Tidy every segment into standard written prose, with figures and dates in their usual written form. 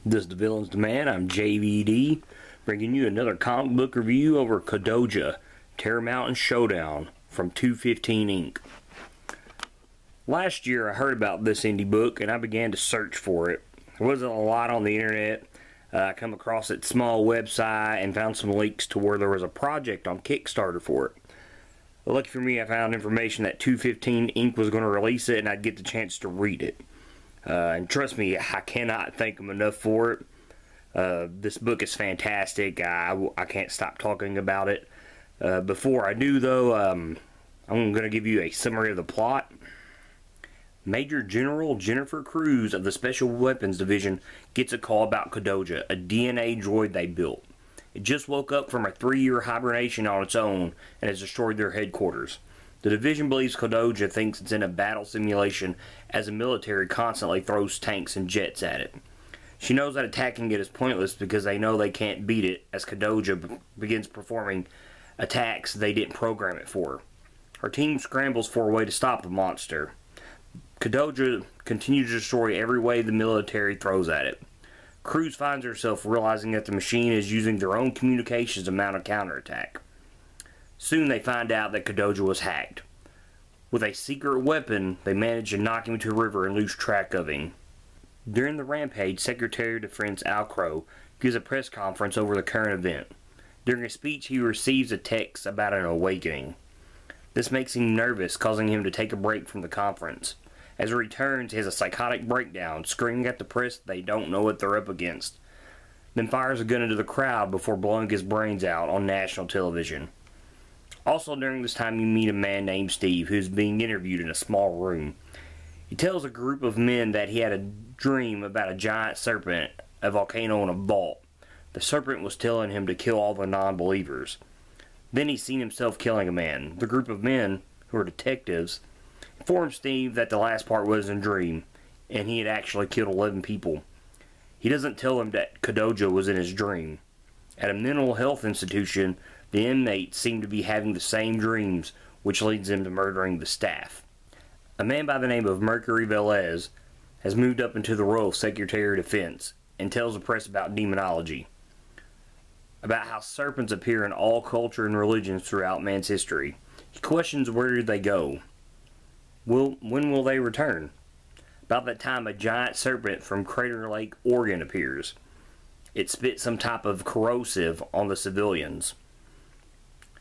This is the Villain's Demand. I'm JVD, bringing you another comic book review over Kodoja, Terror Mountain Showdown from 215 Inc. Last year I heard about this indie book and I began to search for it. There wasn't a lot on the internet. I come across its small website and found some links to where there was a project on Kickstarter for it. Lucky for me, I found information that 215 Inc. was going to release it and I'd get the chance to read it. And trust me, I cannot thank them enough for it. This book is fantastic. I can't stop talking about it. Before I do, though, I'm going to give you a summary of the plot. Major General Jennifer Cruz of the Special Weapons Division gets a call about Kodoja, a DNA droid they built. It just woke up from a 3-year hibernation on its own and has destroyed their headquarters. The division believes Kodoja thinks it's in a battle simulation as the military constantly throws tanks and jets at it. She knows that attacking it is pointless because they know they can't beat it as Kodoja begins performing attacks they didn't program it for. Her team scrambles for a way to stop the monster. Kodoja continues to destroy every way the military throws at it. Cruz finds herself realizing that the machine is using their own communications to mount a counterattack. Soon they find out that Kodoja was hacked. With a secret weapon, they manage to knock him into a river and lose track of him. During the rampage, Secretary of Defense Al Crow gives a press conference over the current event. During a speech, he receives a text about an awakening. This makes him nervous, causing him to take a break from the conference. As he returns, he has a psychotic breakdown, screaming at the press that they don't know what they're up against. Then fires a gun into the crowd before blowing his brains out on national television. Also during this time you meet a man named Steve who is being interviewed in a small room. He tells a group of men that he had a dream about a giant serpent, a volcano, and a vault. The serpent was telling him to kill all the non-believers. Then he's seen himself killing a man. The group of men, who are detectives, informed Steve that the last part was a dream, and he had actually killed 11 people. He doesn't tell him that Kodoja was in his dream. At a mental health institution, the inmates seem to be having the same dreams, which leads them to murdering the staff. A man by the name of Mercury Velez has moved up into the role of Secretary of Defense and tells the press about demonology, about how serpents appear in all culture and religions throughout man's history. He questions where did they go? When will they return? About that time, a giant serpent from Crater Lake, Oregon appears. It spits some type of corrosive on the civilians.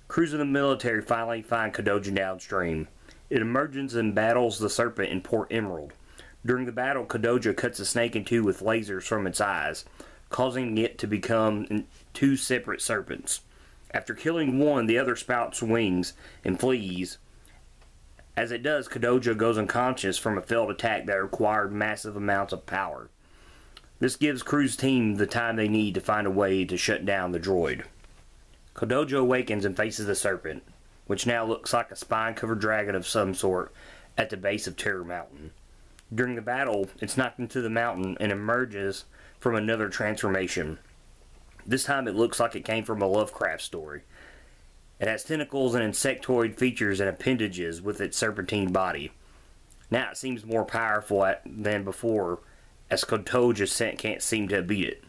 Crews of the military finally find Kodoja downstream. It emerges and battles the serpent in Port Emerald. During the battle, Kodoja cuts the snake in two with lasers from its eyes, causing it to become two separate serpents. After killing one, the other spouts wings and flees. As it does, Kodoja goes unconscious from a failed attack that required massive amounts of power. This gives Cruz's team the time they need to find a way to shut down the droid. Kodoja awakens and faces the serpent, which now looks like a spine-covered dragon of some sort at the base of Terror Mountain. During the battle, it's knocked into the mountain and emerges from another transformation. This time it looks like it came from a Lovecraft story. It has tentacles and insectoid features and appendages with its serpentine body. Now it seems more powerful than before, as Kodoja can't seem to beat it.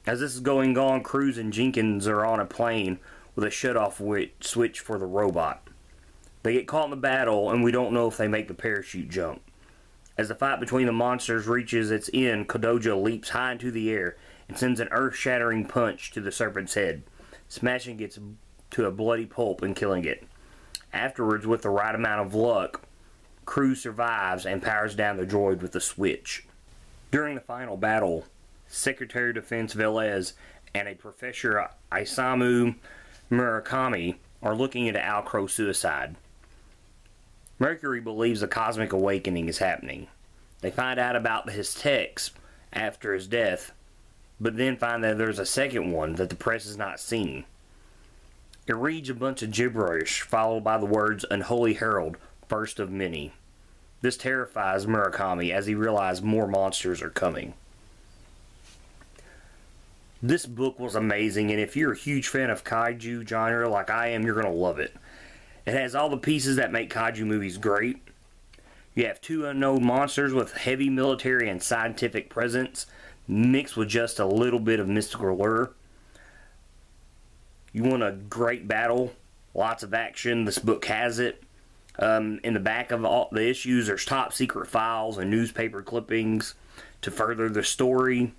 As this is going on, Cruz and Jenkins are on a plane with a shut-off switch for the robot. They get caught in the battle, and we don't know if they make the parachute jump. As the fight between the monsters reaches its end, Kodoja leaps high into the air and sends an earth-shattering punch to the serpent's head, smashing it to a bloody pulp and killing it. Afterwards, with the right amount of luck, Cruz survives and powers down the droid with a switch. During the final battle, Secretary of Defense Velez and a Professor Isamu Murakami are looking into Al Crow's suicide. Mercury believes a Cosmic Awakening is happening. They find out about his text after his death, but then find that there's a second one that the press has not seen. It reads a bunch of gibberish, followed by the words, "Unholy Herald, first of many." This terrifies Murakami as he realizes more monsters are coming. This book was amazing, and if you're a huge fan of kaiju genre like I am, you're going to love it. It has all the pieces that make kaiju movies great. You have two unknown monsters with heavy military and scientific presence mixed with just a little bit of mystical allure. You want a great battle, lots of action, this book has it. In the back of all the issues, there's top secret files and newspaper clippings to further the story.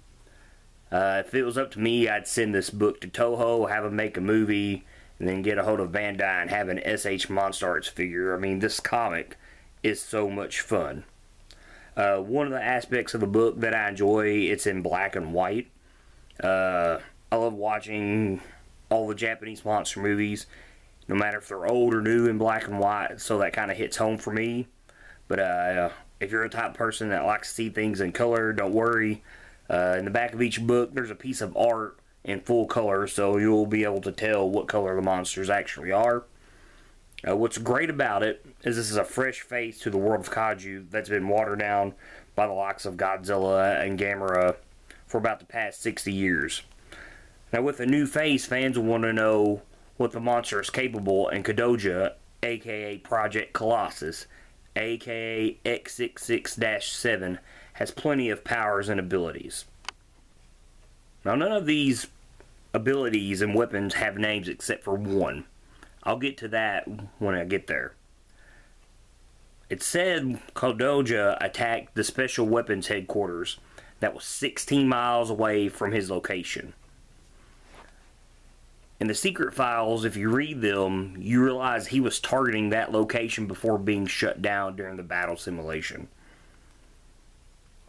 If it was up to me, I'd send this book to Toho, have them make a movie, and then get a hold of Bandai and have an SH Monstarts figure. I mean, this comic is so much fun. One of the aspects of the book that I enjoy, it's in black and white. I love watching all the Japanese monster movies, no matter if they're old or new, in black and white, so that kind of hits home for me. But if you're a type of person that likes to see things in color, don't worry. In the back of each book, there's a piece of art in full color, so you'll be able to tell what color the monsters actually are. What's great about it is this is a fresh face to the world of kaiju that's been watered down by the likes of Godzilla and Gamera for about the past 60 years. Now with a new face, fans will want to know what the monster is capable, and Kodoja, aka Project Colossus, aka X66-7, has plenty of powers and abilities. Now none of these abilities and weapons have names except for one. I'll get to that when I get there. It said Kodoja attacked the Special Weapons headquarters that was 16 miles away from his location. In the secret files, if you read them, you realize he was targeting that location before being shut down during the battle simulation.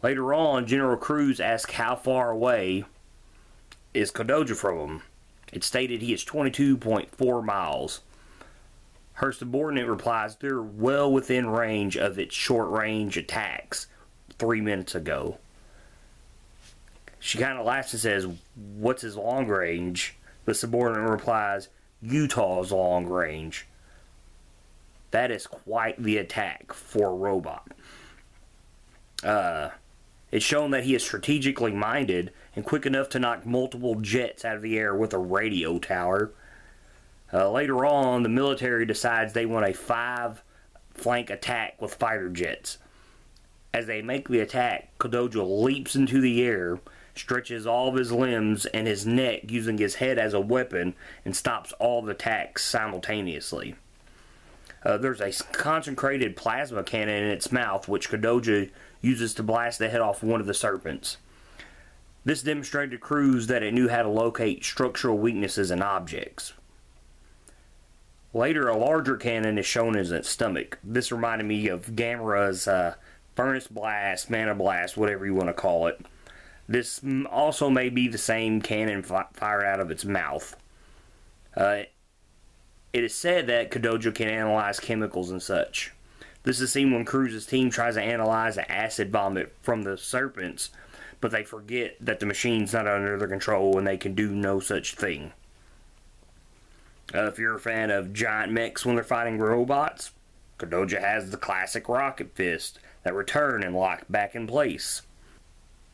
Later on, General Cruz asked how far away is Kodoja from him. It stated he is 22.4 miles. Her subordinate replies they're well within range of its short-range attacks 3 minutes ago. She kind of laughs and says, "What's his long range?" The subordinate replies, "Utah's long range." That is quite the attack for a robot. It's shown that he is strategically minded and quick enough to knock multiple jets out of the air with a radio tower. Later on, the military decides they want a 5-flank attack with fighter jets. As they make the attack, Kodoja leaps into the air, stretches all of his limbs and his neck using his head as a weapon, and stops all the attacks simultaneously. There's a concentrated plasma cannon in its mouth, which Kodoja uses to blast the head off one of the serpents. This demonstrated to Cruz that it knew how to locate structural weaknesses in objects. Later, a larger cannon is shown as its stomach. This reminded me of Gamera's Furnace Blast, Mana Blast, whatever you want to call it. This also may be the same cannon fired out of its mouth. It is said that Kodoja can analyze chemicals and such. This is seen when Cruz's team tries to analyze the acid vomit from the serpents, but they forget that the machine's not under their control and they can do no such thing. If you're a fan of giant mechs when they're fighting robots, Kodoja has the classic rocket fist that return and lock back in place.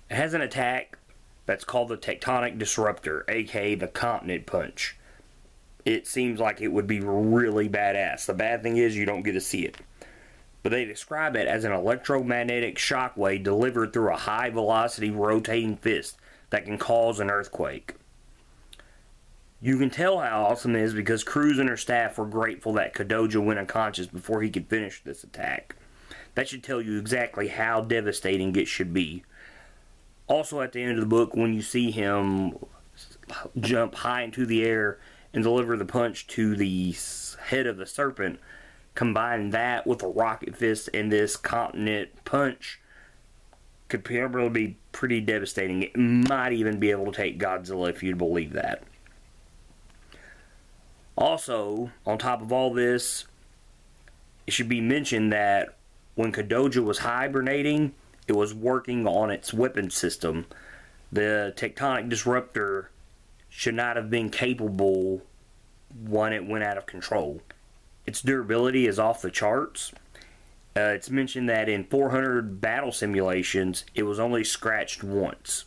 It has an attack that's called the Tectonic Disruptor, aka the Continent Punch. It seems like it would be really badass. The bad thing is you don't get to see it. But they describe it as an electromagnetic shockwave delivered through a high velocity rotating fist that can cause an earthquake. You can tell how awesome it is because Cruz and her staff were grateful that Kodoja went unconscious before he could finish this attack. That should tell you exactly how devastating it should be. Also at the end of the book, when you see him jump high into the air and deliver the punch to the head of the serpent, combine that with a rocket fist and this continent punch, could probably be pretty devastating. It might even be able to take Godzilla if you'd believe that. Also, on top of all this, it should be mentioned that when Kodoja was hibernating, it was working on its weapon system. The Tectonic Disruptor should not have been capable when it went out of control. Its durability is off the charts. It's mentioned that in 400 battle simulations, it was only scratched once.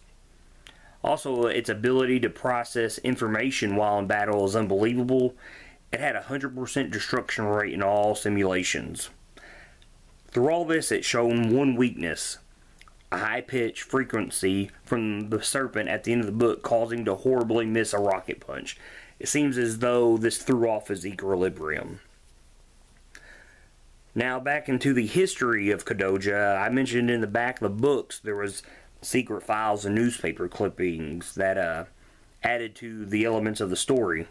Also, its ability to process information while in battle is unbelievable. It had a 100% destruction rate in all simulations. Through all this, it's shown one weakness. a high-pitched frequency from the serpent at the end of the book, causing to horribly miss a rocket punch. It seems as though this threw off his equilibrium. Now, back into the history of Kodoja, I mentioned in the back of the books there was secret files and newspaper clippings that added to the elements of the story.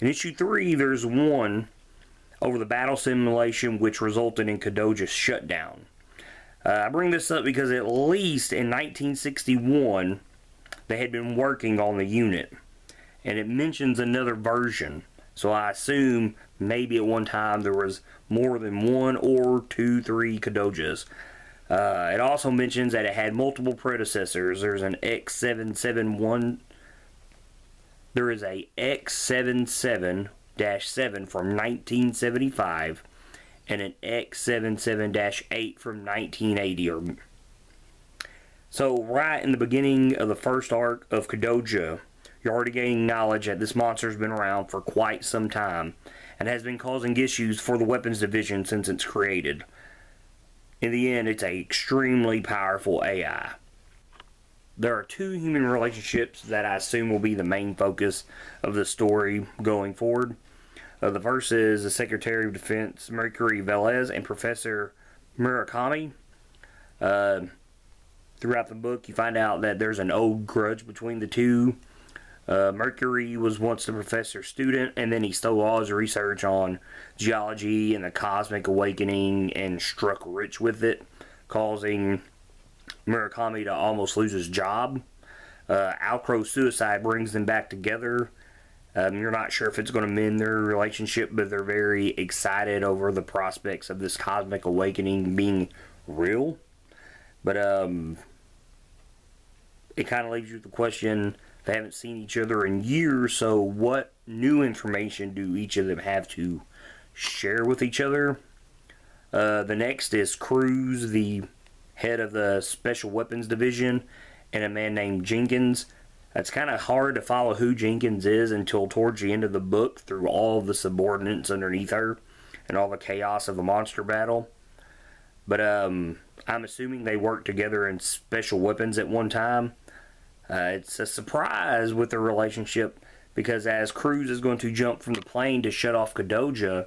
In issue 3, there's one over the battle simulation which resulted in Kodoja's shutdown. I bring this up because at least in 1961 they had been working on the unit, and it mentions another version, so I assume maybe at one time there was more than 1 or 2, 3 Kodojas. It also mentions that it had multiple predecessors. There's an X771. There is a X77-7 from 1975 and an X77-8 from 1980. So right in the beginning of the first arc of Kodoja, you're already gaining knowledge that this monster's been around for quite some time and has been causing issues for the weapons division since it's created. In the end, it's an extremely powerful AI. There are 2 human relationships that I assume will be the main focus of the story going forward. The first is the Secretary of Defense Mercury Velez and Professor Murakami. Throughout the book, you find out that there's an old grudge between the two. Mercury was once the professor's student, and then he stole all his research on geology and the Cosmic Awakening and struck rich with it, causing Murakami to almost lose his job. Alcro's suicide brings them back together. You're not sure if it's going to mend their relationship, but they're very excited over the prospects of this Cosmic Awakening being real. But it kind of leaves you with the question, they haven't seen each other in years, so what new information do each of them have to share with each other? The next is Cruz, the head of the Special Weapons Division, and a man named Jenkins. It's kind of hard to follow who Jenkins is until towards the end of the book through all the subordinates underneath her and all the chaos of the monster battle. But I'm assuming they worked together in special weapons at one time. It's a surprise with their relationship because as Cruz is going to jump from the plane to shut off Kodoja,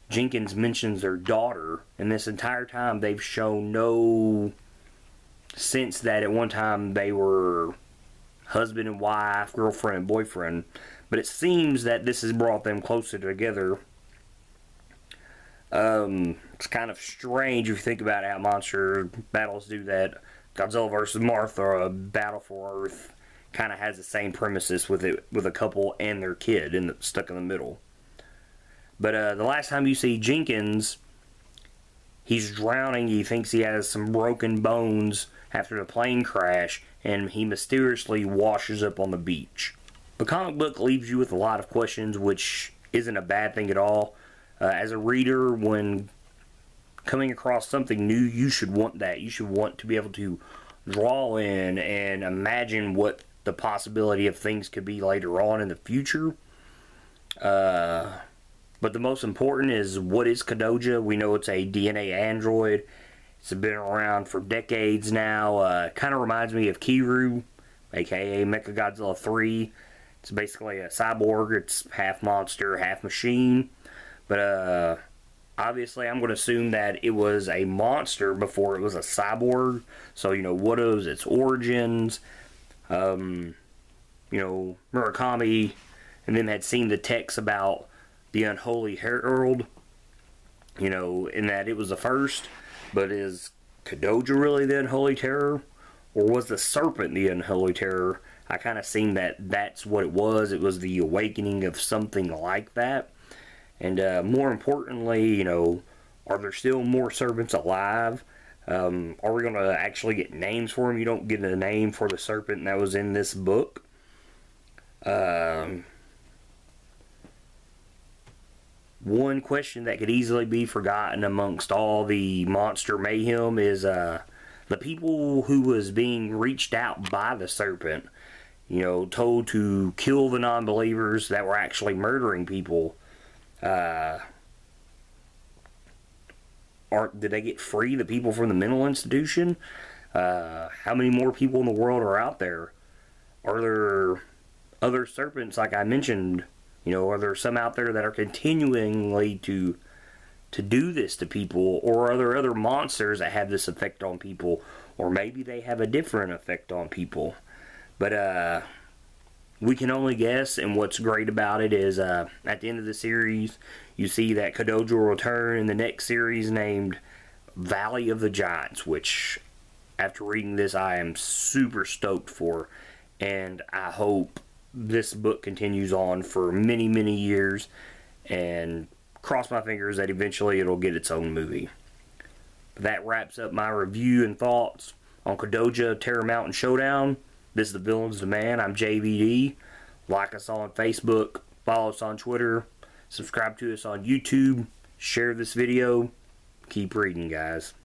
Jenkins mentions their daughter, and this entire time they've shown no sense that at one time they were husband and wife, girlfriend and boyfriend, but it seems that this has brought them closer together. It's kind of strange if you think about how monster battles do that. Godzilla vs. Martha, a Battle for Earth, kind of has the same premises with it, with a couple and their kid stuck in the middle. But the last time you see Jenkins, he's drowning. He thinks he has some broken bones after the plane crash, and he mysteriously washes up on the beach. The comic book leaves you with a lot of questions, which isn't a bad thing at all. As a reader, when coming across something new, you should want that. You should want to be able to draw in and imagine what the possibility of things could be later on in the future. But the most important is, what is Kodoja? We know it's a DNA android. It's been around for decades now. Kind of reminds me of Kiru, aka Mechagodzilla 3. It's basically a cyborg. It's half monster, half machine. But obviously I'm going to assume that it was a monster before it was a cyborg. So, you know, what is its origins? You know, Murakami and them had seen the text about the Unholy Herald, you know, in that it was the first. But is Kodoja really the Unholy Terror? Or was the serpent the Unholy Terror? I kind of seen that that's what it was. It was the awakening of something like that. And more importantly, you know, are there still more serpents alive? Are we going to actually get names for them? You don't get a name for the serpent that was in this book. One question that could easily be forgotten amongst all the monster mayhem is the people who was being reached out by the serpent, you know, told to kill the non-believers that were actually murdering people. Did they get free, the people from the mental institution? How many more people in the world are out there? Are there other serpents like I mentioned? You know, are there some out there that are continuingly to do this to people? Or are there other monsters that have this effect on people? Or maybe they have a different effect on people. But we can only guess, and what's great about it is at the end of the series, you see that Kodoja will return in the next series named Valley of the Giants, which after reading this I am super stoked for, and I hope this book continues on for many, many years, and cross my fingers that eventually it'll get its own movie. That wraps up my review and thoughts on Kodoja Terror Mountain Showdown. This is The Villain's Demand. I'm JVD. Like us on Facebook, follow us on Twitter, subscribe to us on YouTube, share this video. Keep reading, guys.